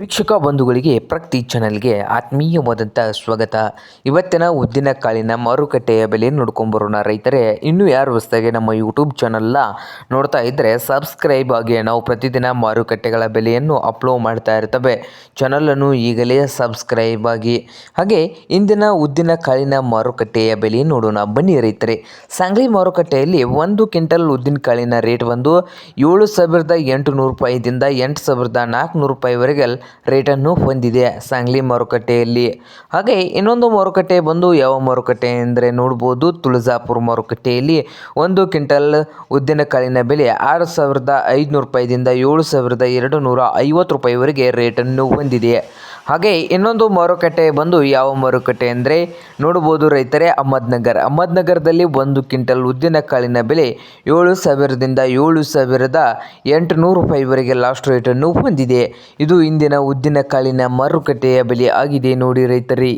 ವೀಕ್ಷಕ ಬಂಧುಗಳಿಗೆ ಪ್ರಗತಿ ಚಾನೆಲ್ಗೆ ಆತ್ಮೀಯವಾದಂಥ ಸ್ವಾಗತ. ಇವತ್ತಿನ ಉದ್ದಿನ ಕಾಳಿನ ಮಾರುಕಟ್ಟೆಯ ಬೆಲೆ ನೋಡ್ಕೊಂಬರೋಣ. ರೈತರೇ, ಇನ್ನೂ ಯಾರು ಹೊಸದಾಗಿ ನಮ್ಮ ಯೂಟ್ಯೂಬ್ ಚಾನಲ್ನ ನೋಡ್ತಾ ಇದ್ದರೆ ಸಬ್ಸ್ಕ್ರೈಬ್ ಆಗಿ. ನಾವು ಪ್ರತಿದಿನ ಮಾರುಕಟ್ಟೆಗಳ ಬೆಲೆಯನ್ನು ಅಪ್ಲೋಡ್ ಮಾಡ್ತಾ ಇರ್ತವೆ. ಚಾನಲನ್ನು ಈಗಲೇ ಸಬ್ಸ್ಕ್ರೈಬ್ ಆಗಿ. ಹಾಗೆ ಇಂದಿನ ಉದ್ದಿನ ಕಾಳಿನ ಮಾರುಕಟ್ಟೆಯ ಬೆಲೆ ನೋಡೋಣ ಬನ್ನಿ ರೈತರೇ. ಸಾಂಗ್ಲಿ ಮಾರುಕಟ್ಟೆಯಲ್ಲಿ 1 ಕ್ವಿಂಟಲ್ ಉದ್ದಿನ ಕಾಳಿನ ರೇಟ್ ಬಂದು 7,800 ರೂಪಾಯಿದಿಂದ 8,400 ರೂಪಾಯಿವರೆಗೆ ರೇಟನ್ನು ಹೊಂದಿದೆ ಸಾಂಗ್ಲಿ ಮಾರುಕಟ್ಟೆಯಲ್ಲಿ. ಹಾಗೆ ಇನ್ನೊಂದು ಮಾರುಕಟ್ಟೆ ಬಂದು ಯಾವ ಮಾರುಕಟ್ಟೆ ಅಂದರೆ ನೋಡ್ಬೋದು, ತುಳಜಾಪುರ ಮಾರುಕಟ್ಟೆಯಲ್ಲಿ 1 ಕ್ವಿಂಟಲ್ ಉದ್ದಿನ ಕಾಳಿನ ಬೆಲೆ 6,500 ರೂಪಾಯಿದಿಂದ 7,250 ರೂಪಾಯಿವರೆಗೆ ರೇಟನ್ನು ಹೊಂದಿದೆ. ಹಾಗೆ ಇನ್ನೊಂದು ಮಾರುಕಟ್ಟೆ ಬಂದು ಯಾವ ಮಾರುಕಟ್ಟೆ ಅಂದರೆ ನೋಡ್ಬೋದು ರೈತರೇ, ಅಹಮದ್ನಗರದಲ್ಲಿ 1 ಕ್ವಿಂಟಲ್ ಉದ್ದಿನ ಕಾಳಿನ ಬೆಲೆ 7,000ದಿಂದ 7,800 ರೂಪಾಯಿವರೆಗೆ ಲಾಸ್ಟ್ ರೇಟನ್ನು ಹೊಂದಿದೆ. ಇದು ಇಂದಿನ ಉದ್ದಿನ ಕಾಳಿನ ಮಾರುಕಟ್ಟೆಯ ಬೆಲೆ ಆಗಿದೆ ನೋಡಿ ರೈತರೇ.